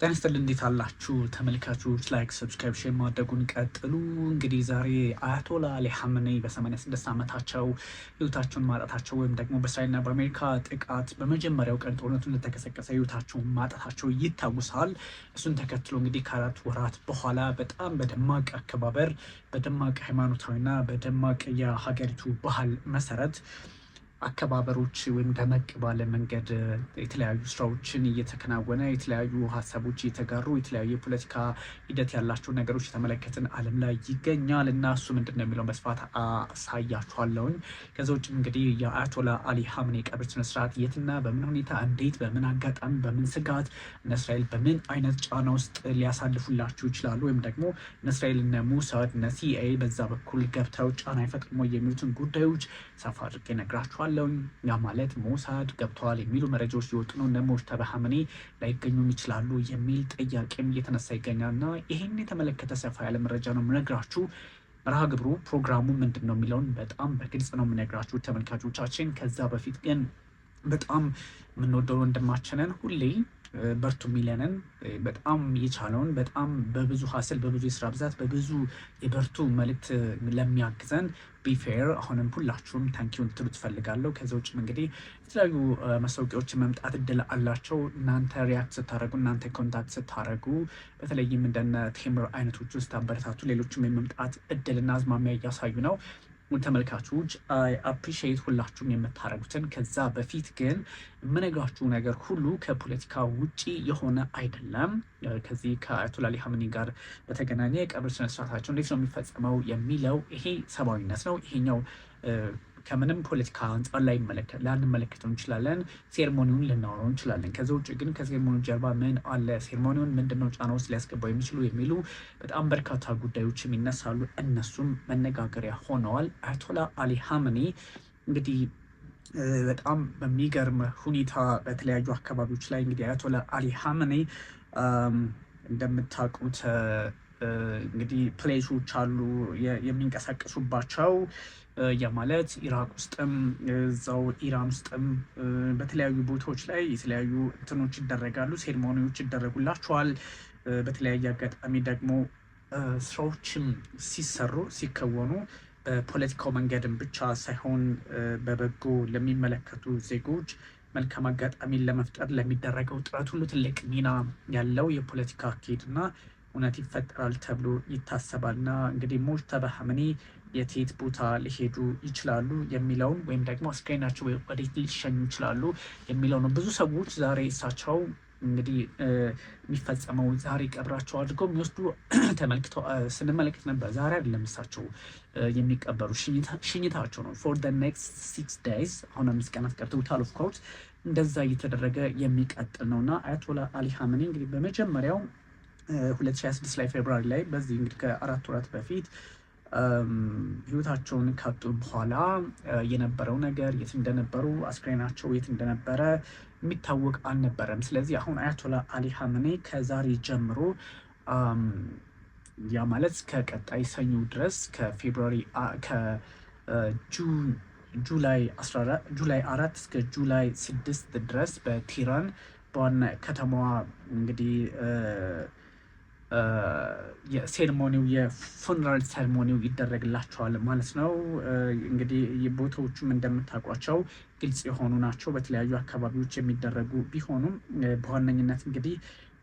ጤና ይስጥልኝ እንዴት አላችሁ ተመልካቾች? ላይክ ሰብስክራይብ ሼር ማድረጉን ቀጥሉ። እንግዲህ ዛሬ አያቶላ አሊ ኻሜኒ በ86 ዓመታቸው ህይወታቸውን ማጣታቸው ወይም ደግሞ በእስራኤልና በአሜሪካ ጥቃት በመጀመሪያው ቀን ጦርነቱ እንደተቀሰቀሰ ህይወታቸውን ማጣታቸው ይታወሳል። እሱን ተከትሎ እንግዲህ ከአራት ወራት በኋላ በጣም በደማቅ አከባበር በደማቅ ሃይማኖታዊና በደማቅ የሀገሪቱ ባህል መሰረት አከባበሮች ወይም ደመቅ ባለ መንገድ የተለያዩ ስራዎችን እየተከናወነ የተለያዩ ሀሳቦች እየተጋሩ የተለያዩ የፖለቲካ ሂደት ያላቸው ነገሮች የተመለከትን ዓለም ላይ ይገኛል እና እሱ ምንድን ነው የሚለውን በስፋት አሳያችኋለሁኝ። ከዛ ውጭም እንግዲህ የአያቶላ አሊ ኻሜኒ ቀብር ስነስርዓት የትና በምን ሁኔታ እንዴት በምን አጋጣሚ በምን ስጋት እነ እስራኤል በምን አይነት ጫና ውስጥ ሊያሳልፉላችሁ ይችላሉ ወይም ደግሞ እነ እስራኤል እነ ሙሳድ እነ ሲአይኤ በዛ በኩል ገብተው ጫና አይፈጥሩም የሚሉትን ጉዳዮች ሰፋ አድርጌ እነግራችኋለሁ። ያ ማለት ሞሳድ ገብተዋል የሚሉ መረጃዎች ሲወጡ ነው እነ ሙጅተባ ኻሜኒ ላይገኙም ይችላሉ የሚል ጥያቄም እየተነሳ ይገኛል እና ይህን የተመለከተ ሰፋ ያለ መረጃ ነው የምነግራችሁ። መርሃ ግብሩ ፕሮግራሙ ምንድን ነው የሚለውን በጣም በግልጽ ነው የምነግራችሁ ተመልካቾቻችን። ከዛ በፊት ግን በጣም የምንወደው ወንድማችንን ሁሌ በርቱ የሚለንን በጣም የቻለውን በጣም በብዙ ሀስል በብዙ የስራ ብዛት በብዙ የበርቱ መልእክት ለሚያግዘን ቢፌር አሁንም ሁላችሁም ታንኪውን ትሉ ትፈልጋለሁ። ከዚ ውጭም እንግዲህ የተለያዩ ማስታወቂያዎች መምጣት እድል አላቸው። እናንተ ሪያክት ስታደረጉ እናንተ ኮንታክት ስታደረጉ በተለይም እንደነ ቴምር አይነቶች ውስጥ አበረታቱ ሌሎችም የመምጣት እድልና አዝማሚያ እያሳዩ ነው። ተመልካቾች አፕሪሺየት ሁላችሁም የምታደርጉትን። ከዛ በፊት ግን የምነግራችሁ ነገር ሁሉ ከፖለቲካ ውጪ የሆነ አይደለም። ከዚህ ከአያቶላ አሊ ኻሜኒ ጋር በተገናኘ የቀብር ስነስርዓታቸው እንዴት ነው የሚፈጸመው የሚለው ይሄ ሰብአዊነት ነው። ይሄኛው ከምንም ፖለቲካ አንጻር ላንመለከተው እንችላለን። ሴርሞኒውን ልናወራው እንችላለን። ከዛ ውጭ ግን ከሴርሞኒ ጀርባ ምን አለ፣ ሴርሞኒውን ምንድነው ጫና ውስጥ ሊያስገባው የሚችሉ የሚሉ በጣም በርካታ ጉዳዮችም ይነሳሉ። እነሱም መነጋገሪያ ሆነዋል። አያቶላ አሊ ኻሜኒ እንግዲህ በጣም በሚገርም ሁኔታ በተለያዩ አካባቢዎች ላይ እንግዲህ አያቶላ አሊ ኻሜኒ እንደምታውቁት እንግዲህ ፕሌሶች አሉ የሚንቀሳቀሱባቸው ማለት ኢራቅ ውስጥም እዛው ኢራን ውስጥም በተለያዩ ቦታዎች ላይ የተለያዩ እንትኖች ይደረጋሉ፣ ሴሪሞኒዎች ይደረጉላቸዋል። በተለያየ አጋጣሚ ደግሞ ስራዎችም ሲከወኑ በፖለቲካው መንገድም ብቻ ሳይሆን በበጎ ለሚመለከቱ ዜጎች መልካም አጋጣሚን ለመፍጠር ለሚደረገው ጥረት ሁሉ ትልቅ ሚና ያለው የፖለቲካ አካሄድና እውነት ይፈጠራል ተብሎ ይታሰባልና እንግዲህ ሙጅተባ ኻሜኒ የት ቦታ ሊሄዱ ይችላሉ የሚለውን ወይም ደግሞ አስክሬናቸው ወዴት ሊሸኙ ይችላሉ የሚለው ነው። ብዙ ሰዎች ዛሬ እሳቸው እንግዲህ የሚፈጸመው ዛሬ ቀብራቸው አድርገው የሚወስዱ ስንመለከት ነበር። ዛሬ አይደለም እሳቸው የሚቀበሩ ሽኝታቸው ነው። ፎር ዘ ኔክስት 6 days አሁን 5 ቀናት ቀርተውታል። ኦፍ ኮርስ እንደዛ እየተደረገ የሚቀጥል ነው እና አያቶላ አሊ ኻሜኒ እንግዲህ በመጀመሪያው 2026 ላይ ፌብሩዋሪ ላይ በዚህ እንግዲህ ከ4 ወራት በፊት ህይወታቸውን ካጡ በኋላ የነበረው ነገር የት እንደነበሩ አስክሬናቸው የት እንደነበረ የሚታወቅ አልነበረም። ስለዚህ አሁን አያቶላ አሊ ኻሜኒ ከዛሬ ጀምሮ ያ ማለት ከቀጣይ ሰኞ ድረስ ከፌብሩዋሪ ጁላይ 4 እስከ ጁላይ 6 ድረስ በቴህራን በዋና ከተማዋ እንግዲህ የሴሪሞኒው የፉነራል ሴሪሞኒው ይደረግላቸዋል ማለት ነው። እንግዲህ ቦታዎቹም እንደምታውቋቸው ግልጽ የሆኑ ናቸው። በተለያዩ አካባቢዎች የሚደረጉ ቢሆኑም በዋነኝነት እንግዲህ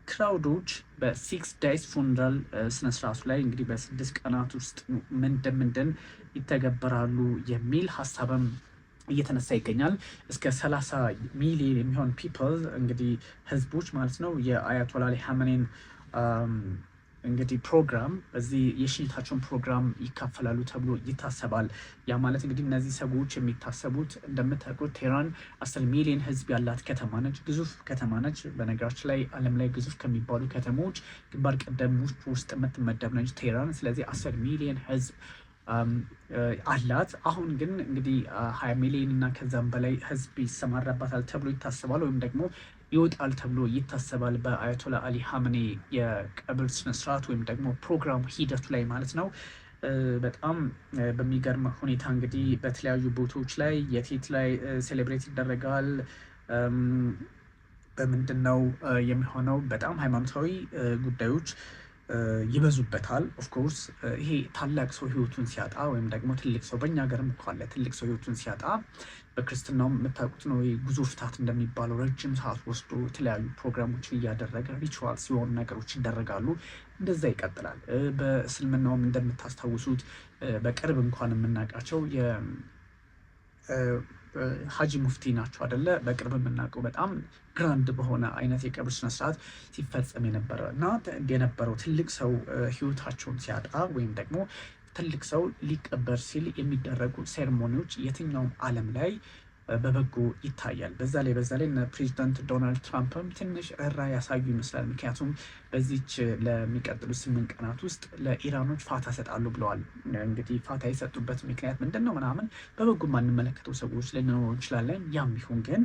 ክራውዶች በ6 days ፉነራል ስነስርዓቱ ላይ እንግዲህ በ6 ቀናት ውስጥ ምንድን ይተገበራሉ የሚል ሀሳብም እየተነሳ ይገኛል። እስከ 30 ሚሊዮን የሚሆን ፒፕል እንግዲህ ህዝቦች ማለት ነው የአያቶላ አሊ ኻሜኒን እንግዲህ ፕሮግራም በዚህ የሽኝታቸውን ፕሮግራም ይካፈላሉ ተብሎ ይታሰባል። ያ ማለት እንግዲህ እነዚህ ሰዎች የሚታሰቡት እንደምታውቁት ቴህራን 10 ሚሊዮን ህዝብ ያላት ከተማ ነች። ግዙፍ ከተማ ነች። በነገራችን ላይ ዓለም ላይ ግዙፍ ከሚባሉ ከተሞች ግንባር ቀደም ውስጥ የምትመደብ ነች ቴህራን። ስለዚህ 10 ሚሊዮን ህዝብ አላት። አሁን ግን እንግዲህ 20 ሚሊዮን እና ከዛም በላይ ህዝብ ይሰማራባታል ተብሎ ይታሰባል ወይም ደግሞ ይወጣል ተብሎ ይታሰባል በአያቶላ አሊ ኻሜኒ የቀብር ስነስርዓት ወይም ደግሞ ፕሮግራም ሂደቱ ላይ ማለት ነው። በጣም በሚገርም ሁኔታ እንግዲህ በተለያዩ ቦታዎች ላይ የቴት ላይ ሴሌብሬት ይደረጋል። በምንድነው የሚሆነው? በጣም ሃይማኖታዊ ጉዳዮች ይበዙበታል። ኦፍኮርስ ይሄ ታላቅ ሰው ህይወቱን ሲያጣ ወይም ደግሞ ትልቅ ሰው በእኛ ሀገርም እኮ አለ ትልቅ ሰው ህይወቱን ሲያጣ በክርስትናውም የምታውቁት ነው ጉዞ ፍታት እንደሚባለው ረጅም ሰዓት ወስዶ የተለያዩ ፕሮግራሞችን እያደረገ ሪቹዋል ሲሆኑ ነገሮች ይደረጋሉ። እንደዛ ይቀጥላል። በእስልምናውም እንደምታስታውሱት በቅርብ እንኳን የምናውቃቸው ሀጂ ሙፍቲ ናቸው አደለ? በቅርብ የምናውቀው በጣም ግራንድ በሆነ አይነት የቀብር ስነስርዓት ሲፈጸም የነበረው ትልቅ ሰው ህይወታቸውን ሲያጣ ወይም ደግሞ ትልቅ ሰው ሊቀበር ሲል የሚደረጉ ሴሬሞኒዎች የትኛውም ዓለም ላይ በበጎ ይታያል። በዛ ላይ ፕሬዚዳንት ዶናልድ ትራምፕም ትንሽ እራ ያሳዩ ይመስላል። ምክንያቱም በዚች ለሚቀጥሉ 8 ቀናት ውስጥ ለኢራኖች ፋታ ሰጣሉ ብለዋል። እንግዲህ ፋታ የሰጡበት ምክንያት ምንድን ነው ምናምን በበጎ የማንመለከተው ሰዎች ልንኖር እንችላለን። ያም ይሁን ግን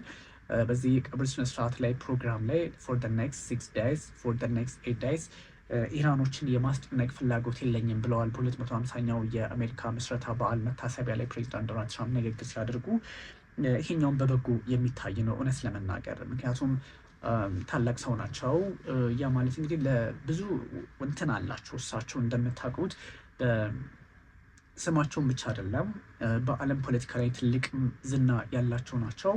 በዚህ የቀብር ስነስርዓት ላይ ፕሮግራም ላይ ፎር the next 6 days for the next 8 days ኢራኖችን የማስጨነቅ ፍላጎት የለኝም ብለዋል። በ250ኛው የአሜሪካ ምስረታ በዓል መታሰቢያ ላይ ፕሬዚዳንት ዶናልድ ትራምፕ ንግግር ሲያደርጉ ይሄኛውን በበጎ የሚታይ ነው እውነት ለመናገር ምክንያቱም ታላቅ ሰው ናቸው። ያ ማለት እንግዲህ ለብዙ እንትን አላቸው እሳቸው እንደምታውቁት ስማቸውን ብቻ አይደለም በዓለም ፖለቲካ ላይ ትልቅ ዝና ያላቸው ናቸው።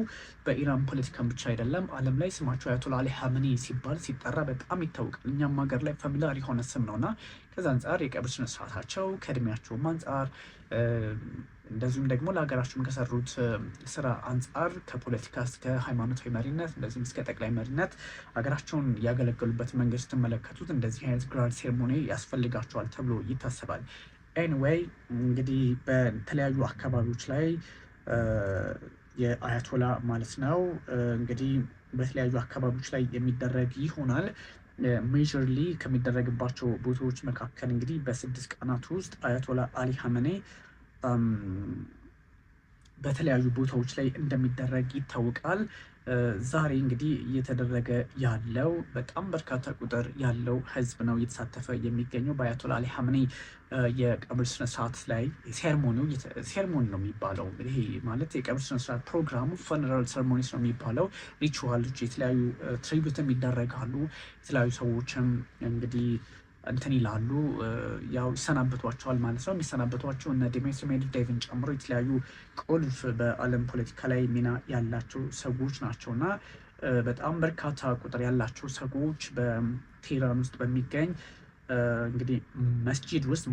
በኢራን ፖለቲካም ብቻ አይደለም ዓለም ላይ ስማቸው አያቶላ አሊ ሀመኒ ሲባል ሲጠራ በጣም ይታወቃል። እኛም ሀገር ላይ ፋሚሊያር የሆነ ስም ነውና ከዛ አንጻር የቀብር ስነ ስርዓታቸው ከእድሜያቸውም አንጻር እንደዚሁም ደግሞ ለሀገራቸውም ከሰሩት ስራ አንጻር ከፖለቲካ እስከ ሃይማኖታዊ መሪነት እንደዚሁም እስከ ጠቅላይ መሪነት ሀገራቸውን ያገለገሉበት መንገድ ስትመለከቱት እንደዚህ አይነት ግራንድ ሴርሞኒ ያስፈልጋቸዋል ተብሎ ይታሰባል። ኤኒዌይ እንግዲህ በተለያዩ አካባቢዎች ላይ የአያቶላ ማለት ነው እንግዲህ በተለያዩ አካባቢዎች ላይ የሚደረግ ይሆናል። ሜጀርሊ ከሚደረግባቸው ቦታዎች መካከል እንግዲህ በ6 ቀናት ውስጥ አያቶላ አሊ ሀመኔ በተለያዩ ቦታዎች ላይ እንደሚደረግ ይታወቃል። ዛሬ እንግዲህ እየተደረገ ያለው በጣም በርካታ ቁጥር ያለው ህዝብ ነው እየተሳተፈ የሚገኘው በአያቶላ አሊ ሀመኒ የቀብር ስነስርዓት ላይ። ሴርሞኒ ነው የሚባለው። ይሄ ማለት የቀብር ስነስርዓት ፕሮግራሙ ፈነራል ሴርሞኒስ ነው የሚባለው። ሪቹዋሎች የተለያዩ ትሪቢዩትም ይደረጋሉ። የተለያዩ ሰዎችም እንግዲህ እንትን ይላሉ ያው ይሰናበቷቸዋል ማለት ነው። የሚሰናበቷቸው እነ ዲሜትሪ ሜድቬዴቭን ጨምሮ የተለያዩ ቁልፍ በዓለም ፖለቲካ ላይ ሚና ያላቸው ሰዎች ናቸው እና በጣም በርካታ ቁጥር ያላቸው ሰዎች በቴህራን ውስጥ በሚገኝ እንግዲህ መስጂድ ውስጥ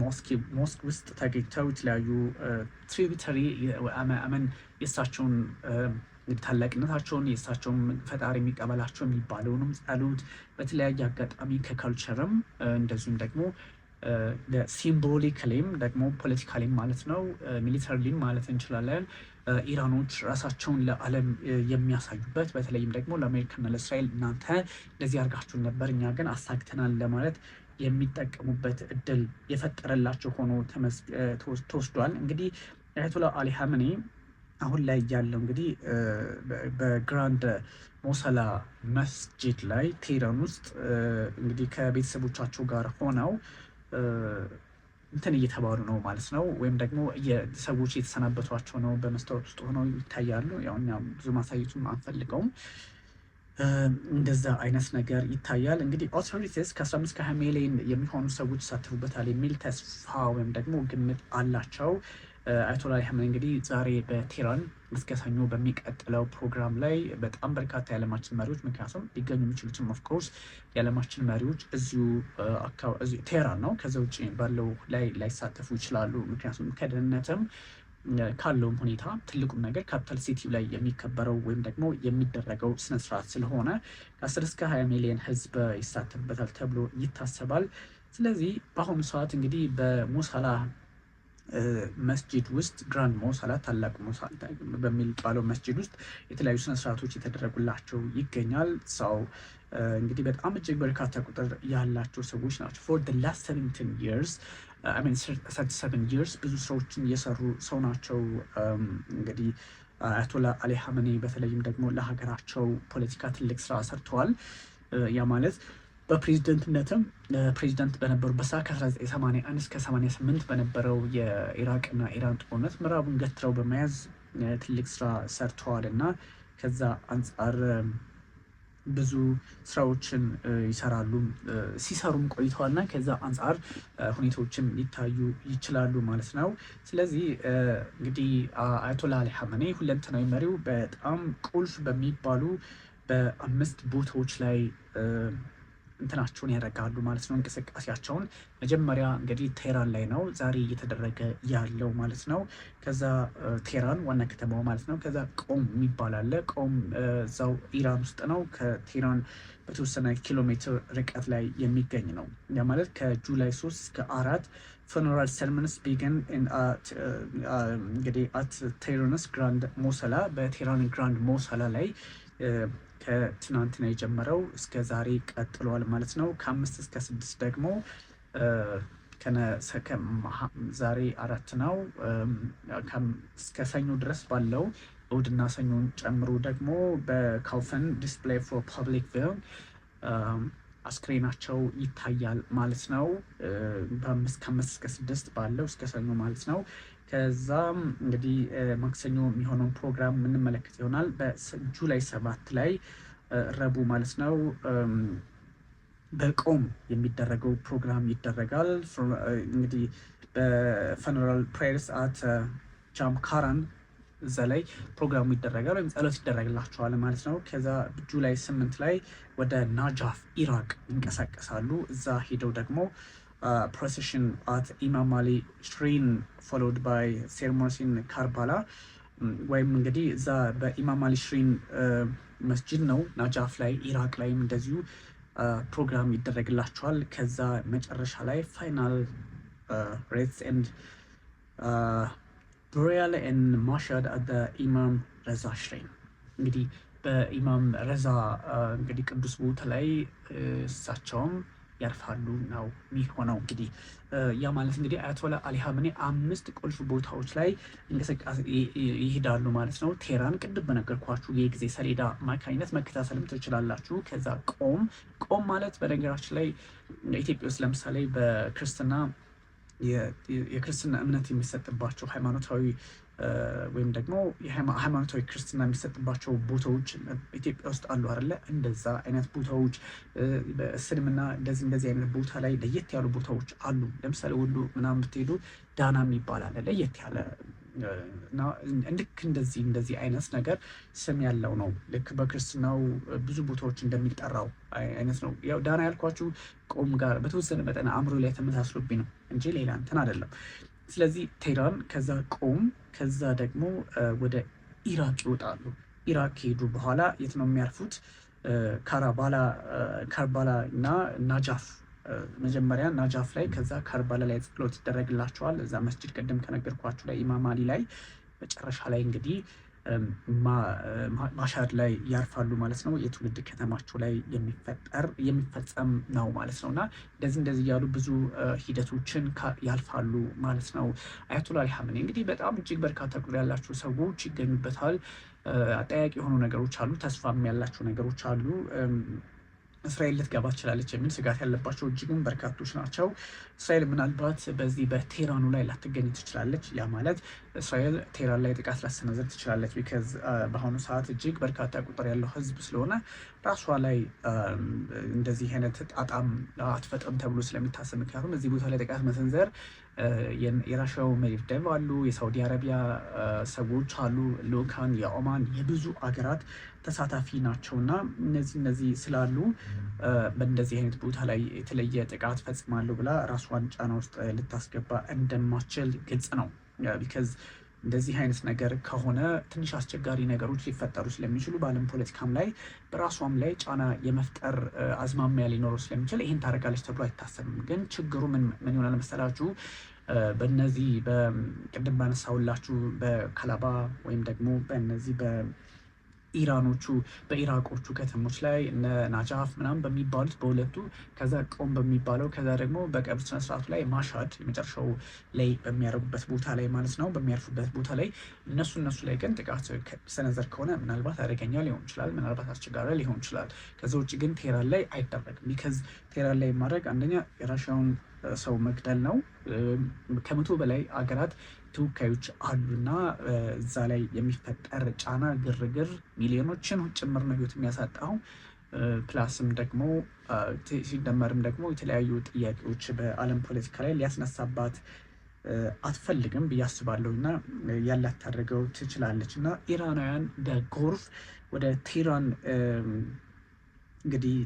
ሞስክ ውስጥ ተገኝተው የተለያዩ ትሪቢተሪ አመን የእሳቸውን ታላቅነታቸውን የእሳቸውን ፈጣሪ የሚቀበላቸው የሚባለውንም ጸሎት በተለያየ አጋጣሚ ከካልቸርም እንደዚሁም ደግሞ ሲምቦሊካሊም ደግሞ ፖለቲካሊም ማለት ነው ሚሊተሪሊም ማለት እንችላለን ኢራኖች ራሳቸውን ለዓለም የሚያሳዩበት በተለይም ደግሞ ለአሜሪካና ለእስራኤል እናንተ እንደዚህ አድርጋችሁን ነበር እኛ ግን አሳክተናል ለማለት የሚጠቀሙበት እድል የፈጠረላቸው ሆኖ ተወስዷል። እንግዲህ አያቶላ አሊ ሀመኒ አሁን ላይ ያለው እንግዲህ በግራንድ ሞሰላ መስጂድ ላይ ቴህራን ውስጥ እንግዲህ ከቤተሰቦቻቸው ጋር ሆነው እንትን እየተባሉ ነው ማለት ነው። ወይም ደግሞ ሰዎች የተሰናበቷቸው ነው። በመስታወት ውስጥ ሆነው ይታያሉ። ያው እኛ ብዙ ማሳየቱም አንፈልገውም። እንደዛ አይነት ነገር ይታያል። እንግዲህ ኦቶሪቲስ ከ15 ከ20 ሚሊዮን የሚሆኑ ሰዎች ይሳተፉበታል የሚል ተስፋ ወይም ደግሞ ግምት አላቸው። አያቶላ አሊ ሀመኒ እንግዲህ ዛሬ በቴህራን እስከ ሰኞ በሚቀጥለው ፕሮግራም ላይ በጣም በርካታ የዓለማችን መሪዎች ምክንያቱም ሊገኙ የሚችሉትም ኦፍኮርስ የዓለማችን መሪዎች እዚሁ ቴህራን ነው። ከዛ ውጭ ባለው ላይ ላይሳተፉ ይችላሉ። ምክንያቱም ከደህንነትም ካለውም ሁኔታ ትልቁም ነገር ካፒታል ሲቲ ላይ የሚከበረው ወይም ደግሞ የሚደረገው ስነስርዓት ስለሆነ ከ10 እስከ 20 ሚሊዮን ህዝብ ይሳተፍበታል ተብሎ ይታሰባል። ስለዚህ በአሁኑ ሰዓት እንግዲህ በሞሳላ መስጂድ ውስጥ ግራንድ ሞሳላ ታላቁ ሞሳላ በሚባለው መስጂድ ውስጥ የተለያዩ ስነስርዓቶች የተደረጉላቸው ይገኛል። ሰው እንግዲህ በጣም እጅግ በርካታ ቁጥር ያላቸው ሰዎች ናቸው። ፎር the last 17 years 37 years ብዙ ስራዎችን የሰሩ ሰው ናቸው። እንግዲህ አያቶላ አሊ ሀመኒ በተለይም ደግሞ ለሀገራቸው ፖለቲካ ትልቅ ስራ ሰርተዋል። ያ ማለት በፕሬዝደንትነትም ፕሬዝደንት በነበሩበት ሰዓት ከ1981 እስከ 88 በነበረው የኢራቅና ኢራን ጦርነት ምዕራቡን ገትረው በመያዝ ትልቅ ስራ ሰርተዋል እና ከዛ አንጻር ብዙ ስራዎችን ይሰራሉ ሲሰሩም ቆይተዋልና ከዛ አንጻር ሁኔታዎችም ሊታዩ ይችላሉ ማለት ነው። ስለዚህ እንግዲህ አያቶላ አሊ ሐመኔ ሁለንተናዊ መሪው በጣም ቁልፍ በሚባሉ በ5 ቦታዎች ላይ እንትናቸውን ያደርጋሉ ማለት ነው። እንቅስቃሴያቸውን መጀመሪያ እንግዲህ ቴህራን ላይ ነው ዛሬ እየተደረገ ያለው ማለት ነው። ከዛ ቴህራን ዋና ከተማው ማለት ነው። ከዛ ቆም የሚባል አለ። ቆም እዛው ኢራን ውስጥ ነው። ከቴህራን በተወሰነ ኪሎ ሜትር ርቀት ላይ የሚገኝ ነው። ያ ማለት ከጁላይ 3 እስከ 4 ፉነራል ሰርመንስ ቢገን እንግዲህ አት ቴህራንስ ግራንድ ሞሰላ በቴህራን ግራንድ ሞሰላ ላይ ከትናንትና የጀመረው እስከ ዛሬ ቀጥሏል ማለት ነው። ከ5 እስከ 6 ደግሞ ዛሬ 4 ነው። እስከ ሰኞ ድረስ ባለው እሑድና ሰኞን ጨምሮ ደግሞ በካውፈን ዲስፕሌይ ፎር ፐብሊክ ቪው አስክሬናቸው ይታያል ማለት ነው። ከ5 እስከ 6 ባለው እስከ ሰኞ ማለት ነው። ከዛም እንግዲህ ማክሰኞ የሚሆነውን ፕሮግራም የምንመለከት ይሆናል። በጁላይ 7 ላይ ረቡዕ ማለት ነው በቆም የሚደረገው ፕሮግራም ይደረጋል። እንግዲህ በፈነራል ፕሬየርስ አት ጃምካራን እዛ ላይ ፕሮግራሙ ይደረጋል ወይም ጸሎት ይደረግላቸዋል ማለት ነው። ከዛ ጁላይ 8 ላይ ወደ ናጃፍ ኢራቅ ይንቀሳቀሳሉ። እዛ ሄደው ደግሞ ፕሮሴሽን አት ኢማም አሊ ሽሪን ፎሎድ ባይ ሴርሞኒን ካርባላ ወይም እንግዲህ እዛ በኢማም አሊ ሽሪን መስጂድ ነው ናጃፍ ላይ ኢራቅ ላይም እንደዚሁ ፕሮግራም ይደረግላቸዋል። ከዛ መጨረሻ ላይ ፋይናል ሬትስ ኤንድ ቡሪያል ኤንድ ማሻድ አት ኢማም ረዛ ሽሪን እንግዲህ በኢማም ረዛ እንግዲህ ቅዱስ ቦታ ላይ እሳቸውም ያርፋሉ ነው የሚሆነው። እንግዲህ ያ ማለት እንግዲህ አያቶላ አሊ ሐመኔ 5 ቁልፍ ቦታዎች ላይ እንቅስቃሴ ይሄዳሉ ማለት ነው። ቴህራን ቅድም በነገርኳችሁ የጊዜ ሰሌዳ አማካኝነት መከታተልም ትችላላችሁ። ከዛ ቆም ማለት በነገራችን ላይ ኢትዮጵያ ውስጥ ለምሳሌ በክርስትና የክርስትና እምነት የሚሰጥባቸው ሃይማኖታዊ ወይም ደግሞ ሃይማኖታዊ ክርስትና የሚሰጥባቸው ቦታዎች ኢትዮጵያ ውስጥ አሉ አይደለ? እንደዛ አይነት ቦታዎች በእስልምና እንደዚህ አይነት ቦታ ላይ ለየት ያሉ ቦታዎች አሉ። ለምሳሌ ወሎ ምናምን ብትሄዱ ዳና የሚባል አለ ለየት ያለ እና ልክ እንደዚህ አይነት ነገር ስም ያለው ነው። ልክ በክርስትናው ብዙ ቦታዎች እንደሚጠራው አይነት ነው። ያው ዳና ያልኳችሁ ቆም ጋር በተወሰነ መጠን አእምሮ ላይ ተመሳስሎብኝ ነው እንጂ ሌላ እንትን አይደለም። ስለዚህ ቴህራን ከዛ ቆም ከዛ ደግሞ ወደ ኢራቅ ይወጣሉ። ኢራቅ ከሄዱ በኋላ የት ነው የሚያርፉት? ካርባላ እና ናጃፍ መጀመሪያ ናጃፍ ላይ ከዛ ካርባላ ላይ ጸሎት ይደረግላቸዋል። እዛ መስጂድ ቅድም ከነገርኳችሁ ላይ ኢማም አሊ ላይ መጨረሻ ላይ እንግዲህ ማሻድ ላይ ያርፋሉ ማለት ነው። የትውልድ ከተማቸው ላይ የሚፈጸም ነው ማለት ነው። እና እንደዚህ እያሉ ብዙ ሂደቶችን ያልፋሉ ማለት ነው። አያቶላ አሊ ሐመኔ እንግዲህ በጣም እጅግ በርካታ ቁጥር ያላቸው ሰዎች ይገኙበታል። አጠያቂ የሆኑ ነገሮች አሉ፣ ተስፋም ያላቸው ነገሮች አሉ። እስራኤል ልትገባ ትችላለች የሚል ስጋት ያለባቸው እጅግም በርካቶች ናቸው። እስራኤል ምናልባት በዚህ በቴህራኑ ላይ ላትገኝ ትችላለች። ያ ማለት እስራኤል ቴህራን ላይ ጥቃት ላሰነዝር ትችላለች። ቢካዝ በአሁኑ ሰዓት እጅግ በርካታ ቁጥር ያለው ህዝብ ስለሆነ ራሷ ላይ እንደዚህ አይነት ጣጣም አትፈጥርም ተብሎ ስለሚታሰብ፣ ምክንያቱም እዚህ ቦታ ላይ ጥቃት መሰንዘር የራሻው ሜድቬዴቭ አሉ፣ የሳውዲ አረቢያ ሰዎች አሉ፣ ልኡካን የኦማን የብዙ አገራት ተሳታፊ ናቸው እና እነዚህ ስላሉ በእንደዚህ አይነት ቦታ ላይ የተለየ ጥቃት ፈጽማለሁ ብላ ራሷን ጫና ውስጥ ልታስገባ እንደማትችል ግልጽ ነው። ቢካዝ እንደዚህ አይነት ነገር ከሆነ ትንሽ አስቸጋሪ ነገሮች ሊፈጠሩ ስለሚችሉ በዓለም ፖለቲካም ላይ በራሷም ላይ ጫና የመፍጠር አዝማሚያ ሊኖረው ስለሚችል ይህን ታደርጋለች ተብሎ አይታሰብም። ግን ችግሩ ምን ይሆናል መሰላችሁ? በእነዚህ በቅድም ባነሳሁላችሁ በከላባ ወይም ደግሞ በእነዚህ በኢራቆቹ ከተሞች ላይ እነ ናጃፍ ምናምን በሚባሉት በሁለቱ፣ ከዛ ቆም በሚባለው፣ ከዛ ደግሞ በቀብር ስነስርዓቱ ላይ ማሻድ የመጨረሻው ላይ በሚያደርጉበት ቦታ ላይ ማለት ነው፣ በሚያርፉበት ቦታ ላይ እነሱ ላይ ግን ጥቃት ሰነዘር ከሆነ ምናልባት አደገኛ ሊሆን ይችላል፣ ምናልባት አስቸጋሪ ሊሆን ይችላል። ከዛ ውጭ ግን ቴህራን ላይ አይደረግም። ቢካዝ ቴህራን ላይ ማድረግ አንደኛ የራሻውን ሰው መግደል ነው። ከ100 በላይ አገራት ተወካዮች አሉና እዛ ላይ የሚፈጠር ጫና፣ ግርግር ሚሊዮኖችን ጭምር ነው ህይወት የሚያሳጣው። ፕላስም ደግሞ ሲደመርም ደግሞ የተለያዩ ጥያቄዎች በዓለም ፖለቲካ ላይ ሊያስነሳባት አትፈልግም ብዬ አስባለሁ እና ያላት ታደርገው ትችላለች እና ኢራናውያን በጎርፍ ወደ ቴህራን እንግዲህ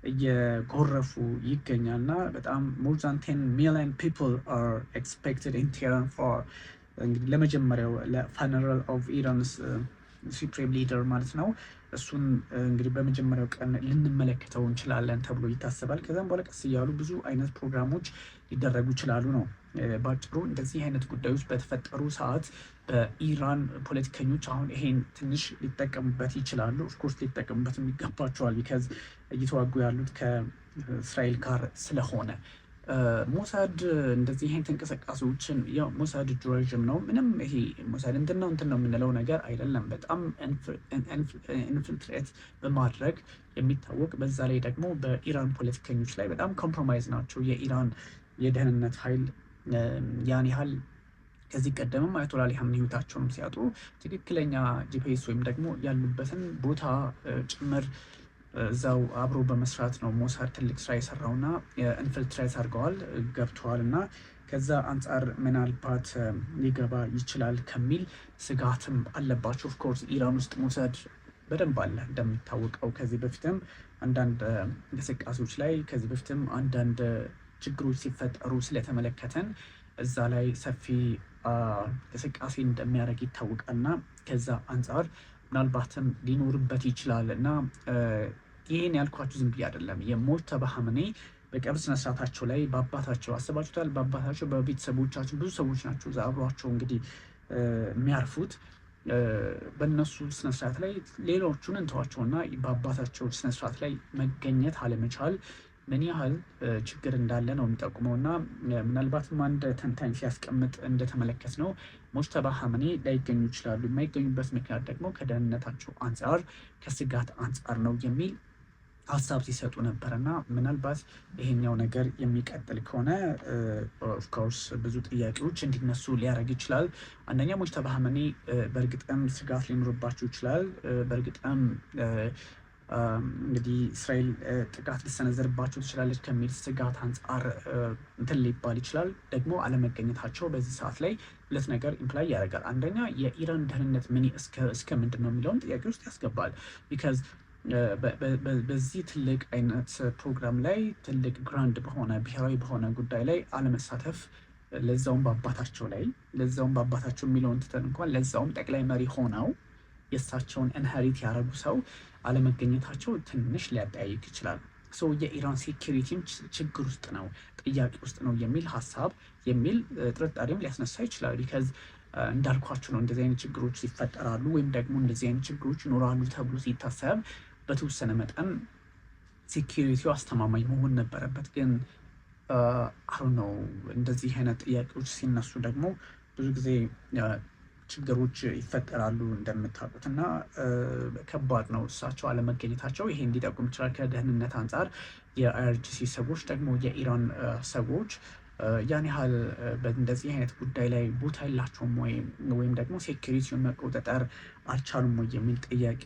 እየጎረፉ ይገኛል እና በጣም more than 10 million people are expected in Tehran for እንግዲህ ለመጀመሪያው ለፋነራል ኦፍ ኢራንስ ሱፕሪም ሊደር ማለት ነው። እሱን እንግዲህ በመጀመሪያው ቀን ልንመለከተው እንችላለን ተብሎ ይታሰባል። ከዛም በኋላ ቀስ እያሉ ብዙ አይነት ፕሮግራሞች ሊደረጉ ይችላሉ ነው ባጭሩ። እንደዚህ አይነት ጉዳዮች በተፈጠሩ ሰዓት በኢራን ፖለቲከኞች አሁን ይሄን ትንሽ ሊጠቀሙበት ይችላሉ። ኦፍኮርስ ሊጠቀሙበት ይገባቸዋል። ቢካዝ እየተዋጉ ያሉት ከእስራኤል ጋር ስለሆነ ሞሳድ እንደዚህ አይነት እንቅስቃሴዎችን ያው ሞሳድ ጁራይዝም ነው። ምንም ይሄ ሞሳድ እንትን ነው የምንለው ነገር አይደለም። በጣም ኢንፊልትሬት በማድረግ የሚታወቅ በዛ ላይ ደግሞ በኢራን ፖለቲከኞች ላይ በጣም ኮምፕሮማይዝ ናቸው። የኢራን የደህንነት ኃይል ያን ያህል ከዚህ ቀደምም አያቶላ አሊ ኻሜኒ ህይወታቸውንም ሲያጡ ትክክለኛ ጂፒኤስ ወይም ደግሞ ያሉበትን ቦታ ጭምር እዛው አብሮ በመስራት ነው ሞሳድ ትልቅ ስራ የሰራውና ኢንፊልትሬት አድርገዋል ገብተዋል እና ከዛ አንጻር ምናልባት ሊገባ ይችላል ከሚል ስጋትም አለባቸው። ኦፍኮርስ ኢራን ውስጥ ሞሳድ በደንብ አለ እንደሚታወቀው። ከዚህ በፊትም አንዳንድ እንቅስቃሴዎች ላይ ከዚህ በፊትም አንዳንድ ችግሮች ሲፈጠሩ ስለተመለከተን እዛ ላይ ሰፊ እንቅስቃሴ እንደሚያደርግ ይታወቃልና ከዛ አንጻር ምናልባትም ሊኖርበት ይችላል እና ይህን ያልኳችሁ ዝም ብዬ አይደለም። የሞጅተባ ኻሜኒ በቀብር ስነስርዓታቸው ላይ በአባታቸው አስባችሁታል። በአባታቸው በቤተሰቦቻቸው ብዙ ሰዎች ናቸው እዛ አብሯቸው እንግዲህ የሚያርፉት። በእነሱ ስነስርዓት ላይ ሌሎቹን እንተዋቸውና በአባታቸው ስነስርዓት ላይ መገኘት አለመቻል ምን ያህል ችግር እንዳለ ነው የሚጠቁመው እና ምናልባትም አንድ ተንታኝ ሲያስቀምጥ እንደተመለከት ነው ሙጅተባ ኻሜኒ ላይገኙ ይችላሉ። የማይገኙበት ምክንያት ደግሞ ከደህንነታቸው አንጻር ከስጋት አንጻር ነው የሚል ሀሳብ ሲሰጡ ነበር እና ምናልባት ይሄኛው ነገር የሚቀጥል ከሆነ ኦፍኮርስ ብዙ ጥያቄዎች እንዲነሱ ሊያደርግ ይችላል። አንደኛ ሙጅተባ ኻሜኒ በእርግጥም ስጋት ሊኖርባቸው ይችላል። በእርግጥም እንግዲህ እስራኤል ጥቃት ሊሰነዘርባቸው ትችላለች ከሚል ስጋት አንጻር እንትን ሊባል ይችላል። ደግሞ አለመገኘታቸው በዚህ ሰዓት ላይ ሁለት ነገር ኢምፕላይ ያደርጋል። አንደኛ የኢራን ደህንነት ምን እስከ ምንድን ነው የሚለውን ጥያቄ ውስጥ ያስገባል። ቢካዝ በዚህ ትልቅ አይነት ፕሮግራም ላይ ትልቅ ግራንድ በሆነ ብሔራዊ በሆነ ጉዳይ ላይ አለመሳተፍ ለዛውም በአባታቸው የሚለውን ትተን እንኳን ለዛውም ጠቅላይ መሪ ሆነው የእሳቸውን ኢንሄሪት ያደረጉ ሰው አለመገኘታቸው ትንሽ ሊያጠያይቅ ይችላል። ሰው የኢራን ሴኪሪቲም ችግር ውስጥ ነው፣ ጥያቄ ውስጥ ነው የሚል ሀሳብ የሚል ጥርጣሬም ሊያስነሳ ይችላል። ቢካዝ እንዳልኳቸው ነው እንደዚህ አይነት ችግሮች ይፈጠራሉ ወይም ደግሞ እንደዚህ አይነት ችግሮች ይኖራሉ ተብሎ ሲታሰብ በተወሰነ መጠን ሴኪሪቲው አስተማማኝ መሆን ነበረበት። ግን አሁን ነው እንደዚህ አይነት ጥያቄዎች ሲነሱ ደግሞ ብዙ ጊዜ ችግሮች ይፈጠራሉ እንደምታውቁት እና ከባድ ነው እሳቸው አለመገኘታቸው። ይሄ እንዲጠቁም ይችላል ከደህንነት አንጻር። የአይአርጂሲ ሰዎች ደግሞ የኢራን ሰዎች ያን ያህል በእንደዚህ አይነት ጉዳይ ላይ ቦታ የላቸውም ወይም ደግሞ ሴኪሪቲውን መቆጣጠር አልቻሉም ወይ የሚል ጥያቄ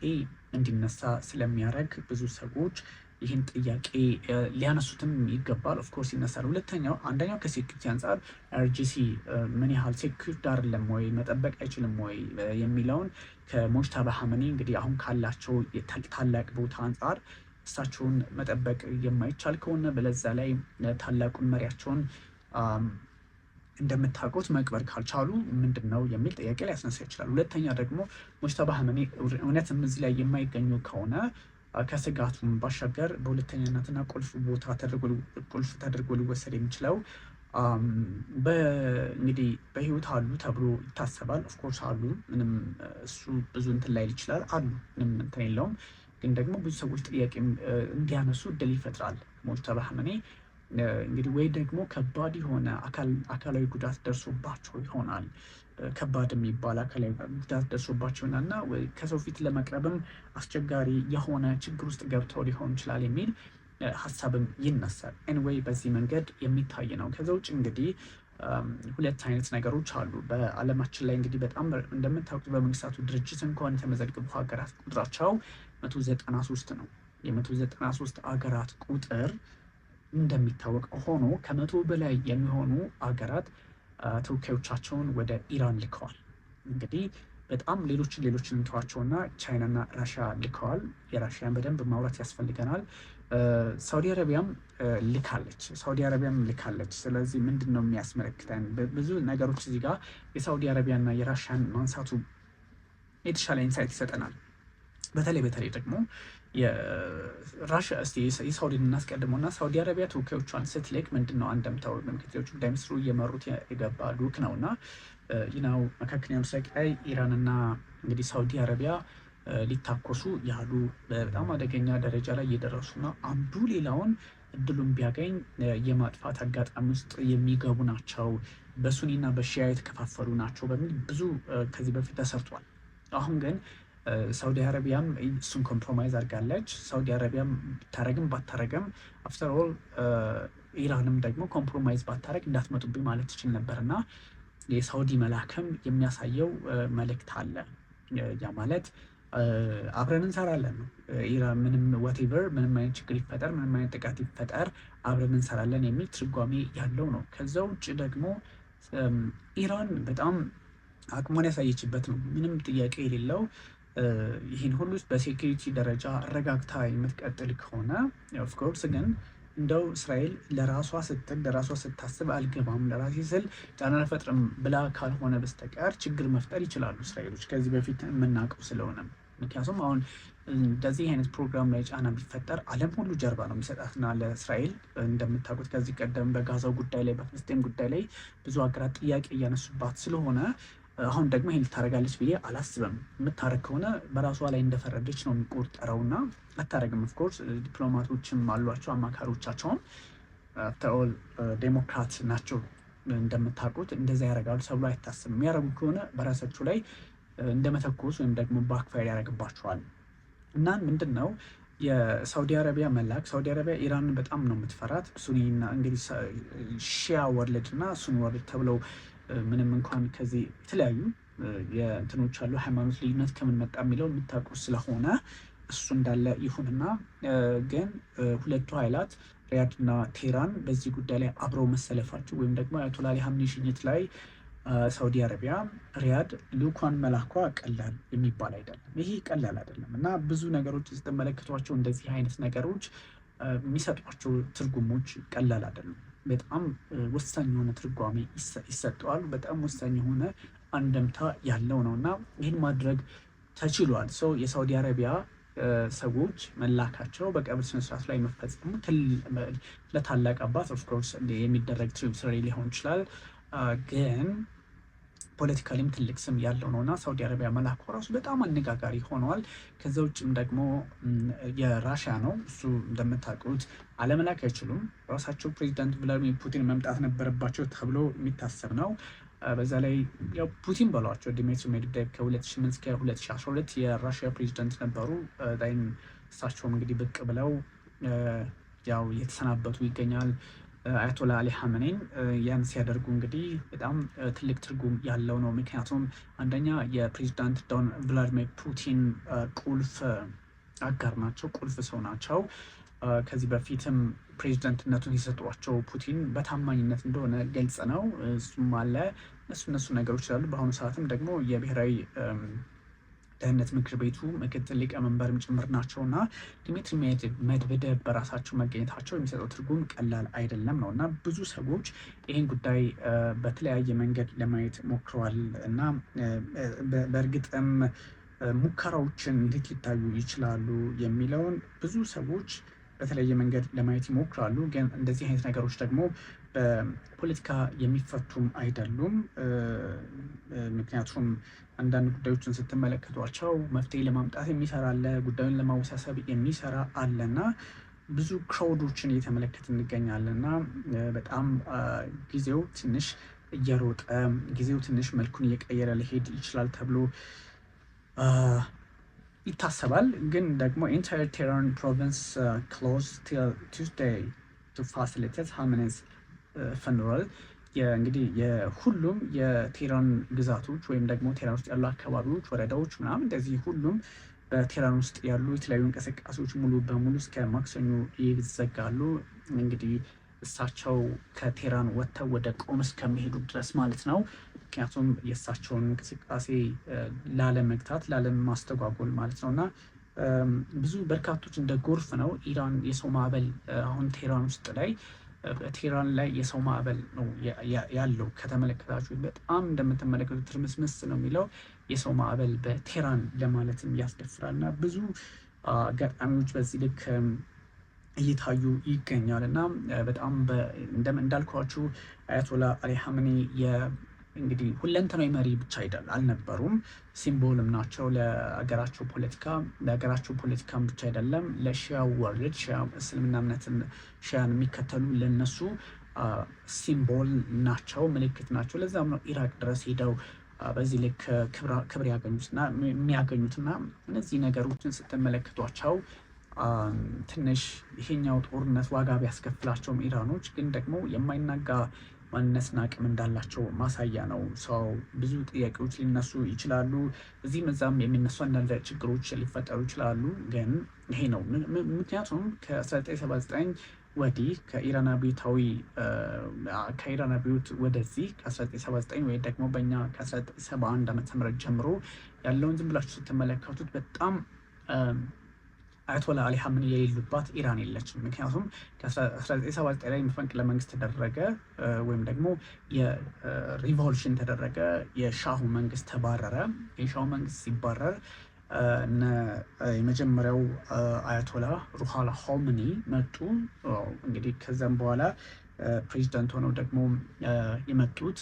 እንዲነሳ ስለሚያደርግ ብዙ ሰዎች ይህን ጥያቄ ሊያነሱትም ይገባል። ኦፍኮርስ ይነሳል። አንደኛው ከሴኩሪቲ አንጻር አይአርጂሲ ምን ያህል ሴኩሪቲ አይደለም ወይ መጠበቅ አይችልም ወይ የሚለውን ከሙጅተባ ኻሜኒ እንግዲህ አሁን ካላቸው ታላቅ ቦታ አንጻር እሳቸውን መጠበቅ የማይቻል ከሆነ በለዛ ላይ ታላቁን መሪያቸውን እንደምታውቁት መቅበር ካልቻሉ ምንድን ነው የሚል ጥያቄ ሊያስነሳ ይችላል። ሁለተኛ ደግሞ ሙጅተባ ኻሜኒ እውነትም እዚህ ላይ የማይገኙ ከሆነ ከስጋቱም ባሻገር በሁለተኛነትና ቁልፍ ተደርጎ ሊወሰድ የሚችለው እንግዲህ በህይወት አሉ ተብሎ ይታሰባል። ኦፍኮርስ አሉ፣ ምንም እሱ ብዙ እንትን ላይል ይችላል፣ አሉ ምንም እንትን የለውም። ግን ደግሞ ብዙ ሰዎች ጥያቄ እንዲያነሱ እድል ይፈጥራል። ሙጅተባ ኻሜኒ እንግዲህ ወይ ደግሞ ከባድ የሆነ አካላዊ ጉዳት ደርሶባቸው ይሆናል። ከባድ የሚባል አካላዊ ጉዳት ደርሶባቸው ይሆናል እና ከሰው ፊት ለመቅረብም አስቸጋሪ የሆነ ችግር ውስጥ ገብተው ሊሆን ይችላል የሚል ሀሳብም ይነሳል። ኤኒዌይ በዚህ መንገድ የሚታይ ነው። ከዛ ውጭ እንግዲህ ሁለት አይነት ነገሮች አሉ በዓለማችን ላይ እንግዲህ በጣም እንደምታውቁት በመንግስታቱ ድርጅት እንኳን የተመዘገቡ ሀገራት ቁጥራቸው 193 ነው። የ193 አገራት ቁጥር እንደሚታወቀው ሆኖ ከ100 በላይ የሚሆኑ አገራት ተወካዮቻቸውን ወደ ኢራን ልከዋል። እንግዲህ በጣም ሌሎችን እንተዋቸውና ቻይናና ራሽያ ልከዋል። የራሽያን በደንብ ማውራት ያስፈልገናል። ሳውዲ አረቢያም ልካለች። ስለዚህ ምንድን ነው የሚያስመለክተን? ብዙ ነገሮች እዚህ ጋር የሳውዲ አረቢያና የራሽያን ማንሳቱ የተሻለ ኢንሳይት ይሰጠናል። በተለይ ደግሞ የሳውዲን እናስቀድመውና ሳውዲ አረቢያ ተወካዮቿን ስትልክ ምንድን ነው አንደምታው? ምክትሎቹ ጉዳይ ሚኒስትሩ እየመሩት የገባ ልዑክ ነው እና መካከለኛው ምስራቅ ላይ ኢራንና እንግዲህ ሳውዲ አረቢያ ሊታኮሱ ያሉ በጣም አደገኛ ደረጃ ላይ እየደረሱና አንዱ ሌላውን እድሉን ቢያገኝ የማጥፋት አጋጣሚ ውስጥ የሚገቡ ናቸው፣ በሱኒና በሺያ የተከፋፈሉ ናቸው በሚል ብዙ ከዚህ በፊት ተሰርቷል። አሁን ግን ሳውዲ አረቢያም እሱን ኮምፕሮማይዝ አድርጋለች። ሳውዲ አረቢያም ብታረግም ባታረግም አፍተር ኦል ኢራንም ደግሞ ኮምፕሮማይዝ ባታረግ እንዳትመጡብኝ ማለት ትችል ነበር እና የሳውዲ መላክም የሚያሳየው መልእክት አለ። ያ ማለት አብረን እንሰራለን ነው። ኢራን ምንም ዋቴቨር ምንም አይነት ችግር ይፈጠር፣ ምንም አይነት ጥቃት ይፈጠር አብረን እንሰራለን የሚል ትርጓሜ ያለው ነው። ከዛ ውጭ ደግሞ ኢራን በጣም አቅሟን ያሳየችበት ነው፣ ምንም ጥያቄ የሌለው። ይህን ሁሉ በሴኪሪቲ ደረጃ አረጋግታ የምትቀጥል ከሆነ ኦፍኮርስ ግን እንደው እስራኤል ለራሷ ስትል ለራሷ ስታስብ አልገባም ለራሴ ስል ጫና አልፈጥርም ብላ ካልሆነ በስተቀር ችግር መፍጠር ይችላሉ እስራኤሎች፣ ከዚህ በፊት የምናውቀው ስለሆነ። ምክንያቱም አሁን እንደዚህ አይነት ፕሮግራም ላይ ጫና ቢፈጠር ዓለም ሁሉ ጀርባ ነው የሚሰጣትና ለእስራኤል እንደምታውቁት ከዚህ ቀደም በጋዛው ጉዳይ ላይ በፍልስጤም ጉዳይ ላይ ብዙ ሀገራት ጥያቄ እያነሱባት ስለሆነ አሁን ደግሞ ይሄን ልታደርጋለች ብዬ አላስብም። የምታደርግ ከሆነ በራሷ ላይ እንደፈረደች ነው የሚቆጠረውና አታደርግም። ኦፍኮርስ ዲፕሎማቶችም አሏቸው አማካሪዎቻቸውም አፍተርኦል ዴሞክራት ናቸው እንደምታውቁት፣ እንደዛ ያደርጋሉ ተብሎ አይታሰብም። የሚያደርጉ ከሆነ በራሳቸው ላይ እንደመተኮስ ወይም ደግሞ ባክፋይር ያደርግባቸዋል። እና ምንድን ነው የሳውዲ አረቢያ መላክ፣ ሳውዲ አረቢያ ኢራንን በጣም ነው የምትፈራት። ሱኒና እንግዲህ ሺያ ወርልድ እና ሱኒ ወርልድ ተብለው ምንም እንኳን ከዚህ የተለያዩ የእንትኖች አሉ፣ ሃይማኖት ልዩነት ከምን መጣ የሚለው የምታውቁት ስለሆነ እሱ እንዳለ ይሁንና ግን ሁለቱ ኃይላት ሪያድ እና ቴህራን በዚህ ጉዳይ ላይ አብረው መሰለፋቸው ወይም ደግሞ አያቶላ አሊ ሀምኒ ሽኝት ላይ ሳውዲ አረቢያ ሪያድ ልኡኳን መላኳ ቀላል የሚባል አይደለም። ይሄ ቀላል አይደለም እና ብዙ ነገሮች ስትመለከቷቸው እንደዚህ አይነት ነገሮች የሚሰጧቸው ትርጉሞች ቀላል አይደሉም። በጣም ወሳኝ የሆነ ትርጓሜ ይሰጠዋል። በጣም ወሳኝ የሆነ አንደምታ ያለው ነው እና ይህን ማድረግ ተችሏል። ሰው የሳውዲ አረቢያ ሰዎች መላካቸው በቀብር ስነስርዓት ላይ መፈጸሙ ለታላቅ አባት ኦፍኮርስ የሚደረግ ትሪብሰሪ ሊሆን ይችላል፣ ግን ፖለቲካሊም ትልቅ ስም ያለው ነው እና ሳውዲ አረቢያ መላኩ ራሱ በጣም አነጋጋሪ ሆነዋል። ከዛ ውጭም ደግሞ የራሽያ ነው። እሱ እንደምታውቁት አለመላክ አይችሉም። ራሳቸው ፕሬዚዳንት ቭላዲሚር ፑቲን መምጣት ነበረባቸው ተብሎ የሚታሰብ ነው። በዛ ላይ ያው ፑቲን በሏቸው ዲሚትሪ ሜድቬዴቭ ከ2008 እስከ 2012 የራሽያ ፕሬዚዳንት ነበሩ። እሳቸውም እንግዲህ ብቅ ብለው ያው እየተሰናበቱ ይገኛል። አያቶላ አሊ ሀመኔን ያን ሲያደርጉ እንግዲህ በጣም ትልቅ ትርጉም ያለው ነው። ምክንያቱም አንደኛ የፕሬዚዳንት ቭላዲሚር ፑቲን ቁልፍ አጋር ናቸው፣ ቁልፍ ሰው ናቸው። ከዚህ በፊትም ፕሬዚዳንትነቱን የሰጧቸው ፑቲን በታማኝነት እንደሆነ ገልጽ ነው። እሱም አለ እነሱ ነገሮች ስላሉ በአሁኑ ሰዓትም ደግሞ የብሔራዊ ደህንነት ምክር ቤቱ ምክትል ሊቀመንበርም ጭምር ናቸው እና ዲሚትሪ ሜድቬዴቭ በራሳቸው መገኘታቸው የሚሰጠው ትርጉም ቀላል አይደለም ነው እና ብዙ ሰዎች ይህን ጉዳይ በተለያየ መንገድ ለማየት ሞክረዋል እና በእርግጥም ሙከራዎችን እንዴት ሊታዩ ይችላሉ የሚለውን ብዙ ሰዎች በተለያየ መንገድ ለማየት ይሞክራሉ። ግን እንደዚህ አይነት ነገሮች ደግሞ በፖለቲካ የሚፈቱም አይደሉም። ምክንያቱም አንዳንድ ጉዳዮችን ስትመለከቷቸው መፍትሄ ለማምጣት የሚሰራ አለ፣ ጉዳዩን ለማወሳሰብ የሚሰራ አለና ብዙ ክራውዶችን እየተመለከት እንገኛለን እና በጣም ጊዜው ትንሽ እየሮጠ ጊዜው ትንሽ መልኩን እየቀየረ ሊሄድ ይችላል ተብሎ ይታሰባል። ግን ደግሞ ኢንታየር ቴህራን ፕሮቪንስ ክሎዝ ቲል ቱስዴይ ቱ ፋሲሊቴት ሀመኔስ ፈነራል እንግዲህ የሁሉም የቴህራን ግዛቶች ወይም ደግሞ ቴህራን ውስጥ ያሉ አካባቢዎች፣ ወረዳዎች ምናምን እንደዚህ ሁሉም በቴህራን ውስጥ ያሉ የተለያዩ እንቅስቃሴዎች ሙሉ በሙሉ እስከ ማክሰኞ ይዘጋሉ። እንግዲህ እሳቸው ከቴህራን ወጥተው ወደ ቆም እስከሚሄዱ ድረስ ማለት ነው። ምክንያቱም የእሳቸውን እንቅስቃሴ ላለመግታት ላለማስተጓጎል ማለት ነው እና ብዙ በርካቶች እንደ ጎርፍ ነው ኢራን የሰው ማዕበል አሁን ቴህራን ውስጥ ላይ ቴህራን ላይ የሰው ማዕበል ነው ያለው። ከተመለከታችሁ በጣም እንደምትመለከቱት ትርምስምስ ነው የሚለው የሰው ማዕበል በቴህራን ለማለትም ያስደፍራል እና ብዙ አጋጣሚዎች በዚህ ልክ እየታዩ ይገኛል እና በጣም እንዳልኳችሁ አያቶላ አሊ ሀመኒ እንግዲህ ሁለንተናዊ መሪ ብቻ አልነበሩም፣ ሲምቦልም ናቸው ለሀገራቸው ፖለቲካ። ለሀገራቸው ፖለቲካም ብቻ አይደለም፣ ለሺያ ወርልድ ሺያ እስልምና እምነትን ሺያን የሚከተሉ ለነሱ ሲምቦል ናቸው፣ ምልክት ናቸው። ለዛም ነው ኢራቅ ድረስ ሄደው በዚህ ልክ ክብር ያገኙትና የሚያገኙትና እነዚህ ነገሮችን ስትመለከቷቸው ትንሽ ይሄኛው ጦርነት ዋጋ ቢያስከፍላቸውም ኢራኖች ግን ደግሞ የማይናጋ ማንነትና አቅም እንዳላቸው ማሳያ ነው። ሰው ብዙ ጥያቄዎች ሊነሱ ይችላሉ፣ እዚህም እዛም የሚነሱ አንዳንድ ችግሮች ሊፈጠሩ ይችላሉ። ግን ይሄ ነው ምክንያቱም ከ1979 ወዲህ ከኢራን አብዮት ወደዚህ ከ1979 ወይ ደግሞ በእኛ ከ1971 ዓ.ም ጀምሮ ያለውን ዝም ብላችሁ ስትመለከቱት በጣም አያቶላ አሊ ሀመኒ የሌሉባት ኢራን የለችም። ምክንያቱም ከ1979 ላይ መፈንቅለ መንግስት ተደረገ ወይም ደግሞ የሪቮሉሽን ተደረገ። የሻሁ መንግስት ተባረረ። የሻሁ መንግስት ሲባረር የመጀመሪያው አያቶላ ሩሃላ ሆምኒ መጡ። እንግዲህ ከዛም በኋላ ፕሬዚዳንት ሆነው ደግሞ የመጡት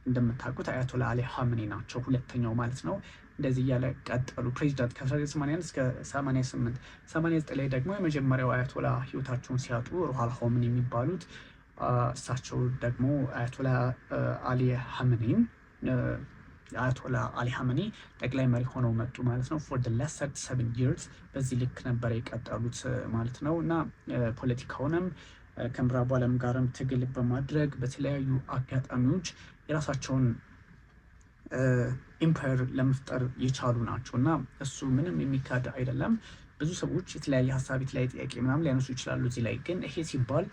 እንደምታውቁት አያቶላ አሊ ሀመኒ ናቸው፣ ሁለተኛው ማለት ነው። እንደዚህ እያለ ቀጠሉ ፕሬዚዳንት ከ1981 እስከ 89 ላይ ደግሞ የመጀመሪያው አያቶላ ህይወታቸውን ሲያጡ ሩሃላ ሆምኒ የሚባሉት እሳቸው ደግሞ አያቶላ አሊ ሀመኒ ጠቅላይ መሪ ሆነው መጡ ማለት ነው። ፎር ላስት 37 years በዚህ ልክ ነበር የቀጠሉት ማለት ነው እና ፖለቲካውንም ከምዕራቡ ዓለም ጋርም ትግል በማድረግ በተለያዩ አጋጣሚዎች የራሳቸውን ኢምፓየር ለመፍጠር የቻሉ ናቸው እና እሱ ምንም የሚካድ አይደለም። ብዙ ሰዎች የተለያየ ሀሳብ የተለያየ ጥያቄ ምናምን ሊያነሱ ይችላሉ እዚህ ላይ ግን ይሄ ሲባል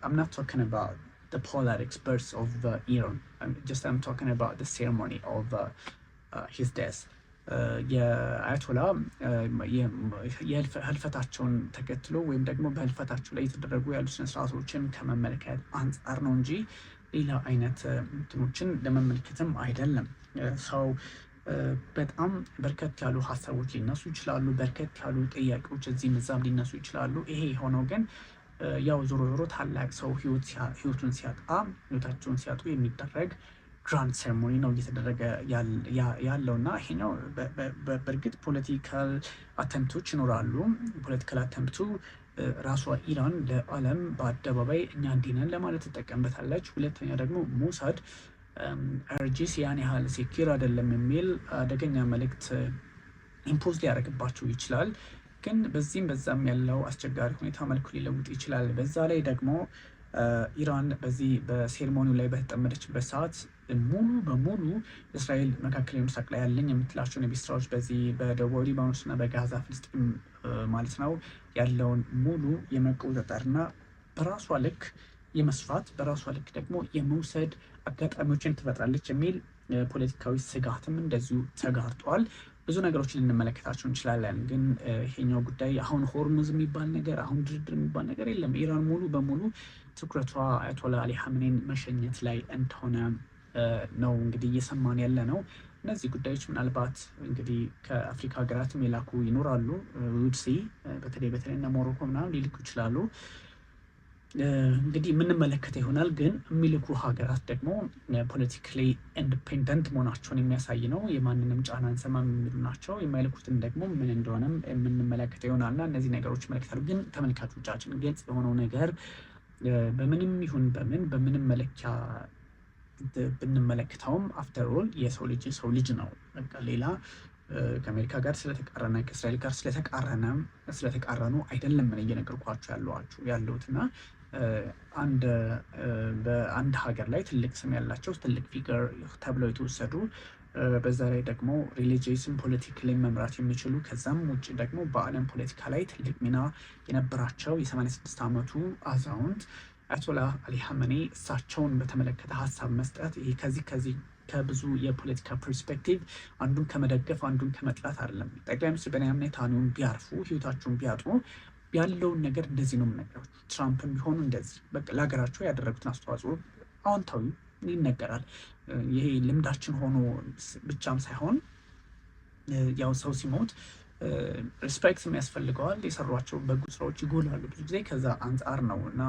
I'm not talking about the politics birth of Iran. I'm talking about the ceremony of his death. የአያቶላ የህልፈታቸውን ተከትሎ ወይም ደግሞ በህልፈታቸው ላይ የተደረጉ ያሉ ስነስርዓቶችን ከመመልከት አንጻር ነው እንጂ ሌላ አይነት እንትኖችን ለመመልከትም አይደለም። ሰው በጣም በርከት ያሉ ሀሳቦች ሊነሱ ይችላሉ፣ በርከት ያሉ ጥያቄዎች እዚህ ምዛም ሊነሱ ይችላሉ። ይሄ የሆነው ግን ያው ዞሮ ዞሮ ታላቅ ሰው ህይወታቸውን ሲያጡ የሚደረግ ግራንድ ሴሬሞኒ ነው እየተደረገ ያለው እና ይሄኛው በእርግጥ ፖለቲካል አተምፕቶች ይኖራሉ። ፖለቲካል አተምፕቱ ራሷ ኢራን ለዓለም በአደባባይ እኛ እንዲህ ነን ለማለት ትጠቀምበታለች። ሁለተኛ ደግሞ ሞሳድ አርጂስ ያን ያህል ሴኪር አይደለም የሚል አደገኛ መልእክት ኢምፖዝ ሊያደርግባቸው ይችላል። ግን በዚህም በዛም ያለው አስቸጋሪ ሁኔታ መልኩ ሊለውጥ ይችላል። በዛ ላይ ደግሞ ኢራን በዚህ በሴሬሞኒው ላይ በተጠመደችበት ሰዓት ሙሉ በሙሉ እስራኤል መካከለኛው ምስራቅ ላይ ያለኝ የምትላቸውን የቤት ስራዎች በዚህ በደቡባዊ ሊባኖስ እና በጋዛ ፍልስጤም ማለት ነው ያለውን ሙሉ የመቆጣጠርና በራሷ ልክ የመስፋት በራሷ ልክ ደግሞ የመውሰድ አጋጣሚዎችን ትፈጥራለች የሚል ፖለቲካዊ ስጋትም እንደዚሁ ተጋርጧል። ብዙ ነገሮችን ልንመለከታቸው እንችላለን። ግን ይሄኛው ጉዳይ አሁን ሆርሙዝ የሚባል ነገር አሁን ድርድር የሚባል ነገር የለም። ኢራን ሙሉ በሙሉ ትኩረቷ አያቶላ አሊ ሀመኒን መሸኘት ላይ እንደሆነ ነው እንግዲህ እየሰማን ያለ ነው። እነዚህ ጉዳዮች ምናልባት እንግዲህ ከአፍሪካ ሀገራትም የላኩ ይኖራሉ። ውድሲ በተለይ እነ ሞሮኮ ምናምን ሊልኩ ይችላሉ። እንግዲህ የምንመለከተው ይሆናል። ግን የሚልኩ ሀገራት ደግሞ ፖለቲካሊ ኢንዲፔንደንት መሆናቸውን የሚያሳይ ነው። የማንንም ጫና አንሰማም የሚሉ ናቸው። የማይልኩትን ደግሞ ምን እንደሆነም የምንመለከተው ይሆናልና እነዚህ ነገሮች ይመለከታሉ። ግን ተመልካቾቻችን ግልጽ የሆነው ነገር በምንም ይሁን በምንም መለኪያ ብንመለከተውም አፍተር ኦል የሰው ልጅ ነው። በቃ ሌላ ከአሜሪካ ጋር ስለተቃረነ ከእስራኤል ጋር ስለተቃረኑ አይደለም። ምን እየነገርኳቸው ያለሁትና በአንድ ሀገር ላይ ትልቅ ስም ያላቸው ትልቅ ፊገር ተብለው የተወሰዱ በዛ ላይ ደግሞ ሪሊጂየስን ፖለቲካሊ መምራት የሚችሉ ከዛም ውጭ ደግሞ በዓለም ፖለቲካ ላይ ትልቅ ሚና የነበራቸው የ86 ዓመቱ አዛውንት አያቶላህ አሊ ሀመኔ እሳቸውን በተመለከተ ሀሳብ መስጠት ይሄ ከዚህ ከብዙ የፖለቲካ ፐርስፔክቲቭ አንዱን ከመደገፍ አንዱን ከመጥላት አይደለም። ጠቅላይ ሚኒስትር ቤንያሚን ኔታንያሁ ቢያርፉ ህይወታቸውን ቢያጡ ያለውን ነገር እንደዚህ ነው የምነግራችሁ። ትራምፕም ቢሆኑ እንደዚህ በቃ ለሀገራቸው ያደረጉትን አስተዋጽኦ አዎንታዊ ይነገራል። ይሄ ልምዳችን ሆኖ ብቻም ሳይሆን ያው ሰው ሲሞት ሪስፔክት የሚያስፈልገዋል። የሰሯቸው በጎ ስራዎች ይጎላሉ ብዙ ጊዜ ከዛ አንጻር ነው እና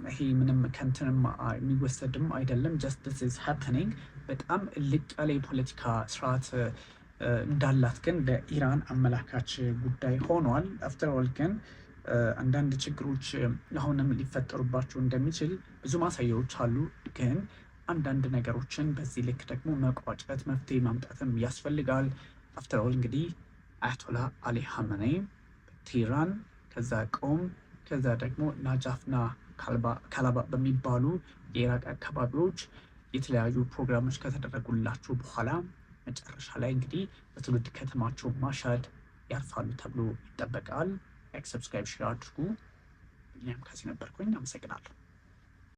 ይሄ ምንም ከንትንም የሚወሰድም አይደለም። ጀስት ዲስ ኢዝ ሃፕኒንግ። በጣም ልቅ ያለ የፖለቲካ ስርዓት እንዳላት ግን በኢራን አመላካች ጉዳይ ሆኗል። አፍተር ኦል ግን አንዳንድ ችግሮች አሁንም ሊፈጠሩባቸው እንደሚችል ብዙ ማሳያዎች አሉ። ግን አንዳንድ ነገሮችን በዚህ ልክ ደግሞ መቋጨት መፍትሄ ማምጣትም ያስፈልጋል። አፍተር ኦል እንግዲህ አያቶላህ አሊ ሀመኔ ቴህራን ከዛ ቆም ከዛ ደግሞ ናጃፍና ካላባ በሚባሉ የኢራቅ አካባቢዎች የተለያዩ ፕሮግራሞች ከተደረጉላቸው በኋላ መጨረሻ ላይ እንግዲህ በትውልድ ከተማቸው ማሻድ ያርፋሉ ተብሎ ይጠበቃል። ላይክ፣ ሰብስክራይብ፣ ሼር አድርጉ። እኛም ከዚህ ነበርኩኝ። አመሰግናለሁ።